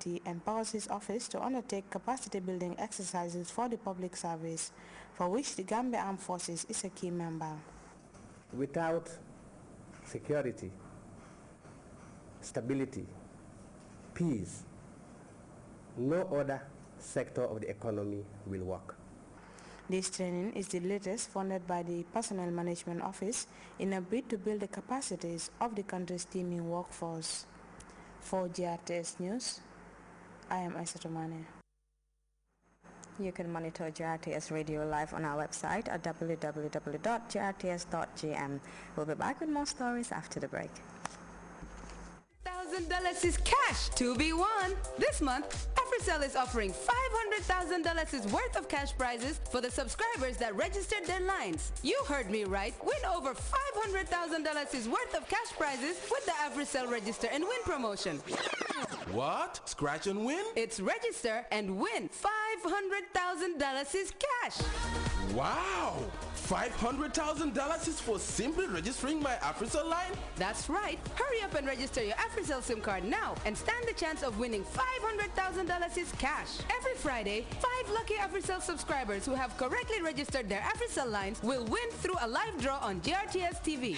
2020 empowers his office to undertake capacity-building exercises for the public service, for which the Gambia Armed Forces is a key member. Without security, stability, peace, no other sector of the economy will work. This training is the latest funded by the Personnel Management Office in a bid to build the capacities of the country's teeming workforce. For GRTS News, I am Aisatomane. You can monitor GRTS Radio live on our website at www.grts.gm. We'll be back with more stories after the break. $1,000 is cash to be won. This month, AfriCell is offering $500,000 worth of cash prizes for the subscribers that registered their lines. You heard me right. Win over $500,000 worth of cash prizes with the AfriCell Register and Win promotion. What? Scratch and win? It's register and win. $500,000 is cash. Wow! $500,000 is for simply registering my AfriCell line? That's right. Hurry up and register your AfriCell SIM card now and stand the chance of winning $500,000 is cash. Every Friday, 5 lucky AfriCell subscribers who have correctly registered their AfriCell lines will win through a live draw on GRTS TV.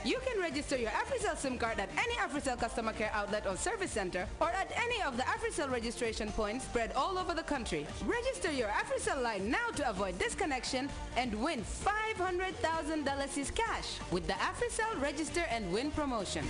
You can register your AfriCell SIM card at any AfriCell customer care outlet or service center or at any of the AfriCell registration points spread all over the country. Register your AfriCell line now to avoid disconnection and win $500,000 is cash with the AfriCell Register and Win promotion.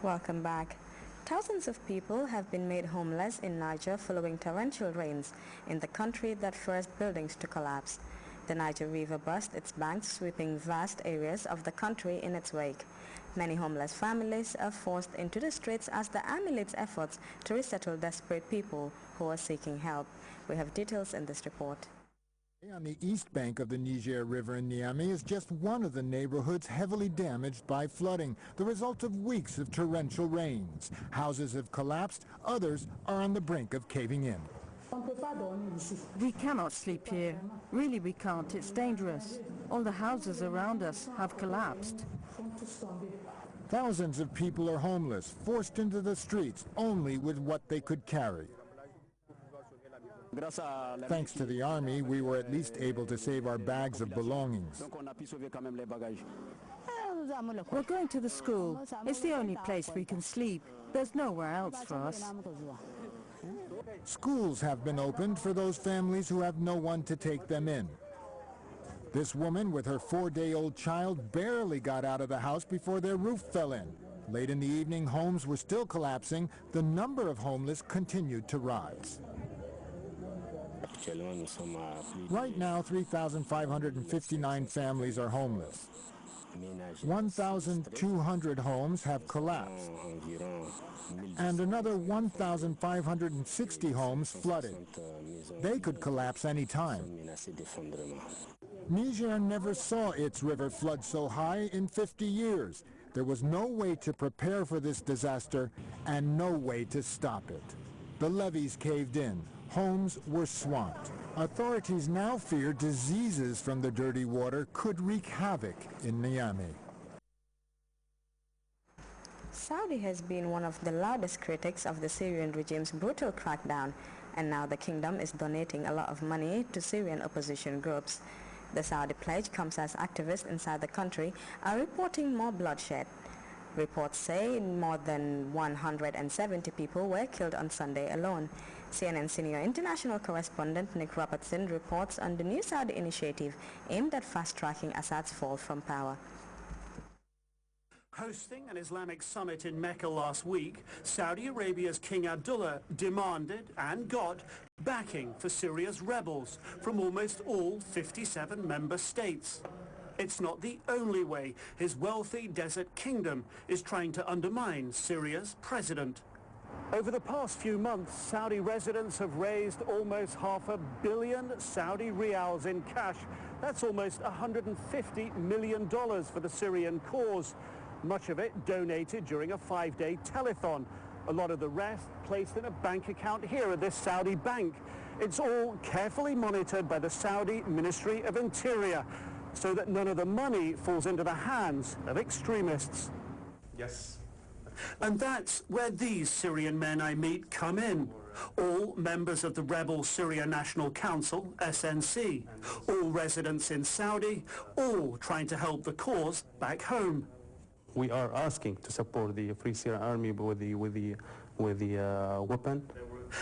Welcome back. Thousands of people have been made homeless in Niger following torrential rains in the country that forced buildings to collapse. The Niger River burst its banks, sweeping vast areas of the country in its wake. Many homeless families are forced into the streets as the army leads efforts to resettle desperate people who are seeking help. We have details in this report. On the east bank of the Niger River in Niamey is just one of the neighborhoods heavily damaged by flooding, the result of weeks of torrential rains. Houses have collapsed, others are on the brink of caving in. We cannot sleep here. Really we can't, it's dangerous. All the houses around us have collapsed. Thousands of people are homeless, forced into the streets only with what they could carry. Thanks to the army, we were at least able to save our bags of belongings. We're going to the school. It's the only place we can sleep. There's nowhere else for us. Schools have been opened for those families who have no one to take them in. This woman with her 4-day-old child barely got out of the house before their roof fell in. Late in the evening, homes were still collapsing. The number of homeless continued to rise. Right now, 3,559 families are homeless. 1,200 homes have collapsed, and another 1,560 homes flooded. They could collapse any time. Niger never saw its river flood so high in 50 years. There was no way to prepare for this disaster and no way to stop it. The levees caved in. Homes were swamped. Authorities now fear diseases from the dirty water could wreak havoc in Niamey. Saudi has been one of the loudest critics of the Syrian regime's brutal crackdown, and now the kingdom is donating a lot of money to Syrian opposition groups. The Saudi pledge comes as activists inside the country are reporting more bloodshed. Reports say more than 170 people were killed on Sunday alone. CNN senior international correspondent Nick Robertson reports on the new Saudi initiative aimed at fast-tracking Assad's fall from power. Hosting an Islamic summit in Mecca last week, Saudi Arabia's King Abdullah demanded and got backing for Syria's rebels from almost all 57 member states. It's not the only way his wealthy desert kingdom is trying to undermine Syria's president. Over the past few months, Saudi residents have raised almost $500 million Saudi riyals in cash. That's almost $150 million for the Syrian cause. Much of it donated during a 5-day telethon. A lot of the rest placed in a bank account here at this Saudi bank. It's all carefully monitored by the Saudi Ministry of Interior. so that none of the money falls into the hands of extremists. Yes. And that's where these Syrian men I meet come in. All members of the rebel Syria National Council, SNC, all residents in Saudi, all trying to help the cause back home. We are asking to support the Free Syrian Army with the weapon.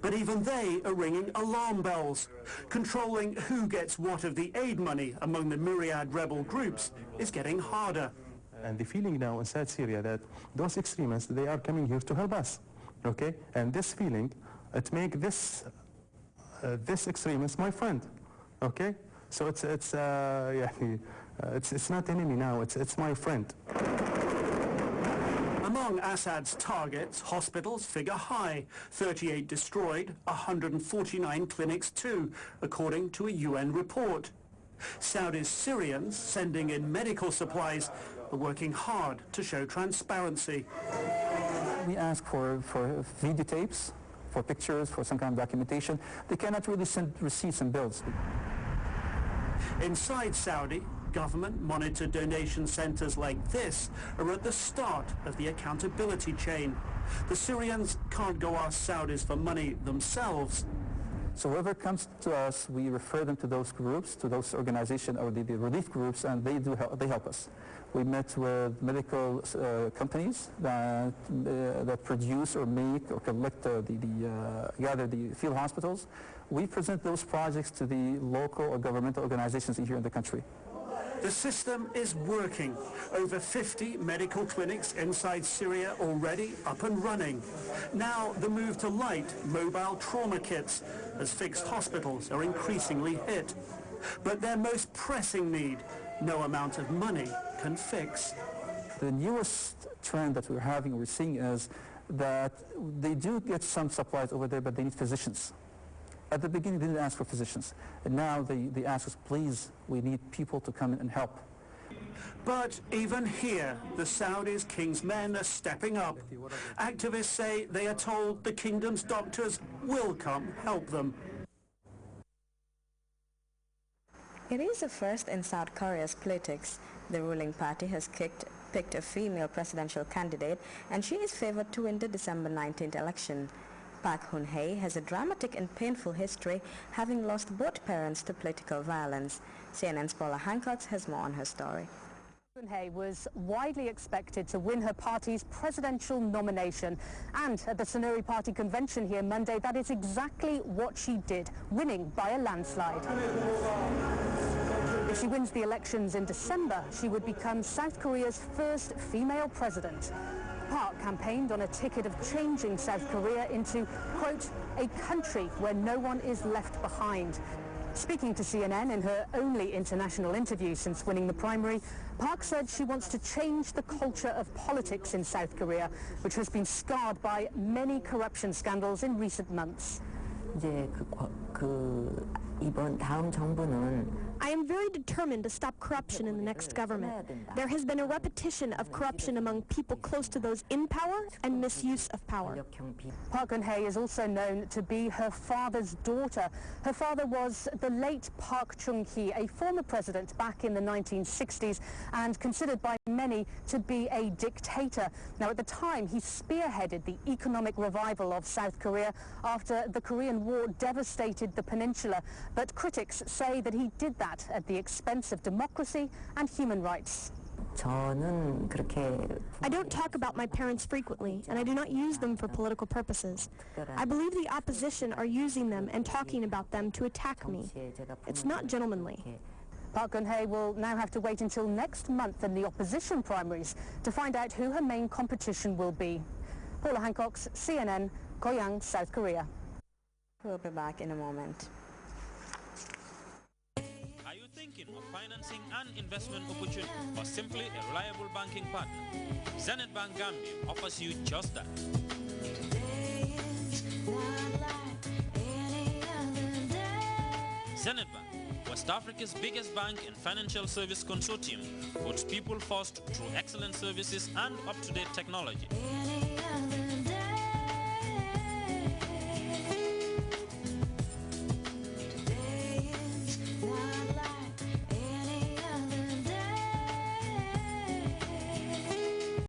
But even they are ringing alarm bells. Controlling who gets what of the aid money among the myriad rebel groups is getting harder. And the feeling now inside Syria that those extremists, they are coming here to help us, okay? And this feeling, it makes this extremist my friend, okay? So it's not enemy now, it's my friend. Among Assad's targets, hospitals figure high. 38 destroyed, 149 clinics too, according to a UN report. Saudi's Syrians sending in medical supplies are working hard to show transparency. We ask for videotapes, for pictures, for some kind of documentation. They cannot really send receipts and bills. Inside Saudi, government-monitored donation centers like this are at the start of the accountability chain. The Syrians can't go ask Saudis for money themselves. So whoever comes to us, we refer them to those groups, to those organizations or the relief groups, and they help us. We met with medical companies that produce or make or collect gather the field hospitals. We present those projects to the local or governmental organizations here in the country. The system is working. Over 50 medical clinics inside Syria already up and running. Now the move to light mobile trauma kits as fixed hospitals are increasingly hit. But their most pressing need, no amount of money can fix. The newest trend that we're seeing is that they do get some supplies over there, but they need physicians. At the beginning, they didn't ask for physicians. And now they ask us, please, we need people to come in and help. But even here, the Saudis' king's men are stepping up. Activists say they are told the kingdom's doctors will come help them. It is a first in South Korea's politics. The ruling party has picked a female presidential candidate, and she is favored to win the December 19th election. Park Geun-hye has a dramatic and painful history, having lost both parents to political violence. CNN's Paula Hancock has more on her story. Geun-hye was widely expected to win her party's presidential nomination, and at the Sunuri Party convention here Monday, that is exactly what she did, winning by a landslide. If she wins the elections in December, she would become South Korea's first female president. Park campaigned on a ticket of changing South Korea into, quote, a country where no one is left behind. Speaking to CNN in her only international interview since winning the primary, Park said she wants to change the culture of politics in South Korea, which has been scarred by many corruption scandals in recent months. I am very determined to stop corruption in the next government. There has been a repetition of corruption among people close to those in power and misuse of power. Park Geun-hye is also known to be her father's daughter. Her father was the late Park Chung-hee, a former president back in the 1960s and considered by many to be a dictator. Now, at the time, he spearheaded the economic revival of South Korea after the Korean War devastated the peninsula. But critics say that he did that at the expense of democracy and human rights. I don't talk about my parents frequently, and I do not use them for political purposes. I believe the opposition are using them and talking about them to attack me. It's not gentlemanly. Park Geun-hye will now have to wait until next month in the opposition primaries to find out who her main competition will be. Paula Hancock, CNN, Goyang, South Korea. We'll be back in a moment. Are you thinking of financing an investment opportunity or simply a reliable banking partner? Zenith Bank Gambia offers you just that. Zenith Bank, West Africa's biggest bank and financial service consortium, puts people first through excellent services and up-to-date technology.